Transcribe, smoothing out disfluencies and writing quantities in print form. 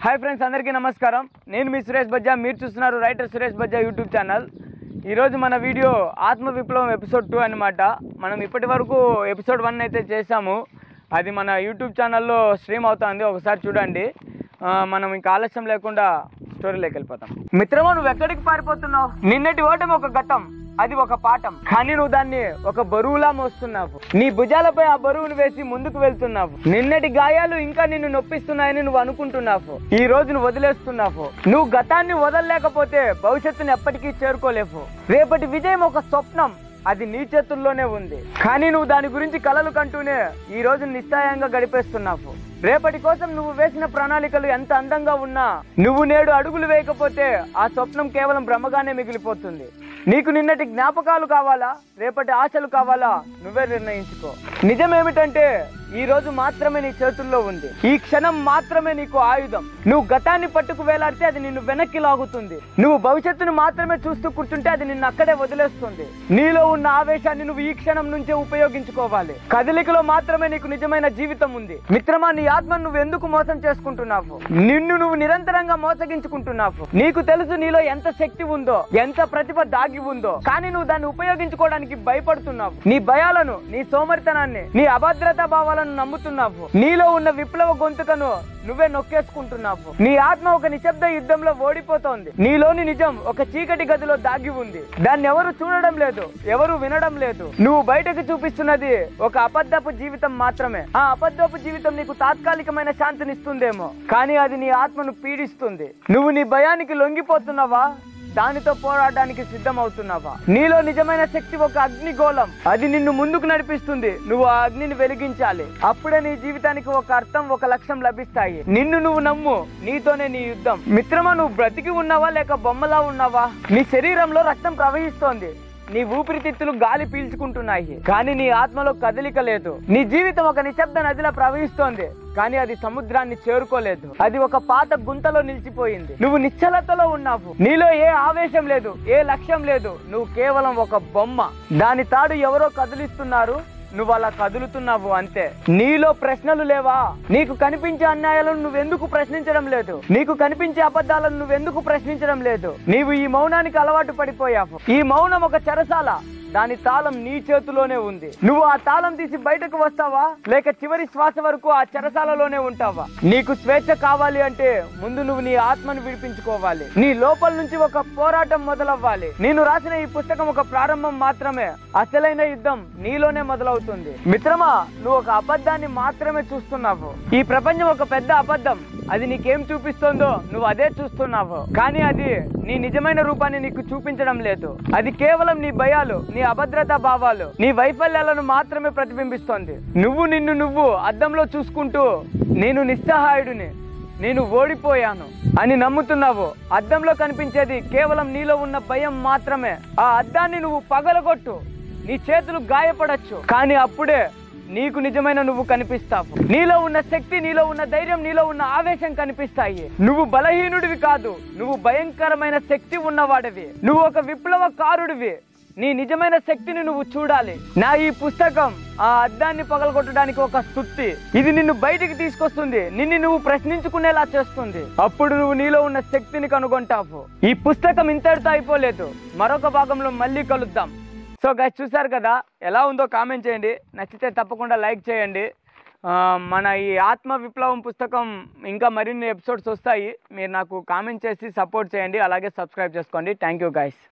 Hi friends, అందరికీ నమస్కారం. నేను మీ సురేష్ బజ్జా. మీరు చూస్తున్నారు writer Suresh Bajja YouTube channel. ఈరోజు మన వీడియో ఆత్మ విప్లవం ఎపిసోడ్ 2 అనమాట. మనం ఇప్పటి వరకు ఎపిసోడ్ 1 అయితే చేసాము. అది మన యూట్యూబ్ ఛానల్లో స్ట్రీమ్ అవుతుంది, ఒకసారి చూడండి. మనం ఇంకా ఆలస్యం లేకుండా స్టోరీలోకి వెళ్ళిపోతాం. మిత్రమా, నువ్వు ఎక్కడికి పారిపోతున్నావు? నిన్నటి ఓటమి ఒక ఘట్టం, అది ఒక పాఠం. కానీ నువ్వు దాన్ని ఒక బరువులా మోస్తున్నావు. నీ భుజాలపై ఆ బరువును వేసి ముందుకు వెళ్తున్నావు. నిన్నటి గాయాలు ఇంకా నిన్ను నొప్పిస్తున్నాయని నువ్వు అనుకుంటున్నావు. ఈ రోజు నువ్వు వదిలేస్తున్నావు. నువ్వు గతాన్ని వదలలేకపోతే భవిష్యత్తుని ఎప్పటికీ చేరుకోలేవు. రేపటి విజయం ఒక స్వప్నం, అది నీ చేతుల్లోనే ఉంది. కానీ నువ్వు దాని గురించి కలలు కంటూనే ఈ రోజు నిశ్చయంగా గడిపేస్తున్నావు. రేపటి కోసం నువ్వు వేసిన ప్రణాళికలు ఎంత అందంగా ఉన్నా నువ్వు నేడు అడుగులు వేయకపోతే ఆ స్వప్నం కేవలం భ్రమగానే మిగిలిపోతుంది. నీకు నిన్నటి జ్ఞాపకాలు కావాలా, రేపటి ఆశలు కావాలా, నువ్వే నిర్ణయించుకో. నిజమేమిటంటే ఈ రోజు మాత్రమే నీ చేతుల్లో ఉంది. ఈ క్షణం మాత్రమే నీకు ఆయుధం. నువ్వు గతాన్ని పట్టుకు వేలాడితే అది నిన్ను వెనక్కి లాగుతుంది. నువ్వు భవిష్యత్తును మాత్రమే చూస్తూ కూర్చుంటే అది నిన్ను అక్కడే వదిలేస్తుంది. నీలో ఉన్న ఆవేశాన్ని నువ్వు ఈ క్షణం నుంచే ఉపయోగించుకోవాలి. కదలికలో మాత్రమే నీకు నిజమైన జీవితం ఉంది. మిత్రమా, నీ ఆత్మను నువ్వు ఎందుకు మోసం చేసుకుంటున్నావు? నిన్ను నువ్వు నిరంతరంగా మోసగించుకుంటున్నావు. నీకు తెలుసు నీలో ఎంత శక్తి ఉందో, ఎంత ప్రతిభ దాగి ఉందో, కానీ నువ్వు దాన్ని ఉపయోగించుకోవడానికి భయపడుతున్నావు. నీ భయాలను, నీ సోమరితనాన్ని, నీ అభద్రతా భావాలను నమ్ముతున్నావు. నీలో ఉన్న విప్లవ గొంతుకను నువ్వే నొక్కేసుకుంటున్నావు. నీ ఆత్మ ఒక నిశ్శబ్ద యుద్ధంలో ఓడిపోతోంది. నీలోని నిజం ఒక చీకటి గదిలో దాగి ఉంది. దాన్ని ఎవరు చూడడం లేదు, ఎవరు వినడం లేదు. నువ్వు బయటకు చూపిస్తున్నది ఒక అబద్ధపు జీవితం మాత్రమే. ఆ అబద్ధపు జీవితం నీకు తాత్కాలికమైన శాంతినిస్తుందేమో, కానీ అది నీ ఆత్మను పీడిస్తుంది. నువ్వు నీ భయానికి లొంగిపోతున్నావా? దానితో పోరాడడానికి సిద్ధమవుతున్నావా? నీలో నిజమైన శక్తి ఒక అగ్నిగోళం, అది నిన్ను ముందుకు నడిపిస్తుంది. నువ్వు ఆ అగ్నిని వెలిగించాలి. అప్పుడే నీ జీవితానికి ఒక అర్థం, ఒక లక్ష్యం లభిస్తాయి. నిన్ను నువ్వు నమ్ము, నీతోనే నీ యుద్ధం. మిత్రమా, నువ్వు బ్రతికి ఉన్నావా లేక బొమ్మలా ఉన్నావా? నీ శరీరంలో రక్తం ప్రవహిస్తోంది, నీ ఊపిరితిత్తులు గాలి పీల్చుకుంటున్నాయి, కానీ నీ ఆత్మలో కదలిక లేదు. నీ జీవితం ఒక నిశ్శబ్ద నదిలా ప్రవహిస్తోంది, కానీ అది సముద్రాన్ని చేరుకోలేదు. అది ఒక పాత గుంతలో నిలిచిపోయింది. నువ్వు నిశ్చలతలో ఉన్నావు. నీలో ఏ ఆవేశం లేదు, ఏ లక్ష్యం లేదు. నువ్వు కేవలం ఒక బొమ్మ. దాని తాడు ఎవరో కదిలిస్తున్నారు, నువ్వు అలా కదులుతున్నావు అంతే. నీలో ప్రశ్నలు లేవా? నీకు కనిపించే అన్యాయాలను నువ్వెందుకు ప్రశ్నించడం లేదు? నీకు కనిపించే అబద్ధాలను నువ్వెందుకు ప్రశ్నించడం లేదు? నీవు ఈ మౌనానికి అలవాటు పడిపోయావు. ఈ మౌనం ఒక చెరసాల, దాని తాళం నీ చేతిలోనే ఉంది. నువ్వు ఆ తాళం తీసి బయటకు వస్తావా, లేక చివరి శ్వాస వరకు ఆ చెరసాలలోనే ఉంటావా? నీకు స్వేచ్ఛ కావాలి అంటే ముందు నువ్వు నీ ఆత్మను విడిపించుకోవాలి. నీ లోపల నుంచి ఒక పోరాటం మొదలవ్వాలి. నేను రాసిన ఈ పుస్తకం ఒక ప్రారంభం మాత్రమే. అసలైన యుద్ధం నీలోనే మొదలవుతుంది. మిత్రమా, నువ్వు ఒక అబద్ధాన్ని మాత్రమే చూస్తున్నావు. ఈ ప్రపంచం ఒక పెద్ద అబద్ధం. అది నీకేం చూపిస్తోందో నువ్వు అదే చూస్తున్నావు, కానీ అది నీ నిజమైన రూపాన్ని నీకు చూపించడం లేదు. అది కేవలం నీ భయాలు, నీ అభద్రతా భావాలు, నీ వైఫల్యాలను మాత్రమే ప్రతిబింబిస్తోంది. నిన్ను నువ్వు అద్దంలో చూసుకుంటూ నేను నిస్సహాయుడిని, నేను ఓడిపోయాను అని నమ్ముతున్నావు. అద్దంలో కనిపించేది కేవలం నీలో ఉన్న భయం మాత్రమే. ఆ అద్దాన్ని నువ్వు పగలగొట్టు, నీ చేతులు గాయపడచ్చు, కానీ అప్పుడే నీకు నిజమైన నువ్వు కనిపిస్తావు. నీలో ఉన్న శక్తి, నీలో ఉన్న ధైర్యం, నీలో ఉన్న ఆవేశం కనిపిస్తాయి. నువ్వు బలహీనుడివి కాదు, నువ్వు భయంకరమైన శక్తి ఉన్నవాడివి. నువ్వు ఒక విప్లవకారుడివి. నీ నిజమైన శక్తిని నువ్వు చూడాలి. నా ఈ పుస్తకం ఆ అద్దాన్ని పగలగొట్టడానికి ఒక స్తుతి. ఇది నిన్ను బయటికి తీసుకొస్తుంది, నిన్ను నువ్వు ప్రశ్నించుకునేలా చేస్తుంది. అప్పుడు నువ్వు నీలో ఉన్న శక్తిని కనుగొంటావు. ఈ పుస్తకం ఇంతటితో అయిపోలేదు, మరొక భాగంలో మళ్ళీ కలుద్దాం. సో గైస్, చూసారు కదా, ఎలా ఉందో కామెంట్ చేయండి. నచ్చితే తప్పకుండా లైక్ చేయండి. మన ఈ ఆత్మ విప్లవం పుస్తకం ఇంకా మరిన్ని ఎపిసోడ్స్ వస్తాయి. మీరు నాకు కామెంట్ చేసి సపోర్ట్ చేయండి, అలాగే సబ్స్క్రైబ్ చేసుకోండి. Thank you guys.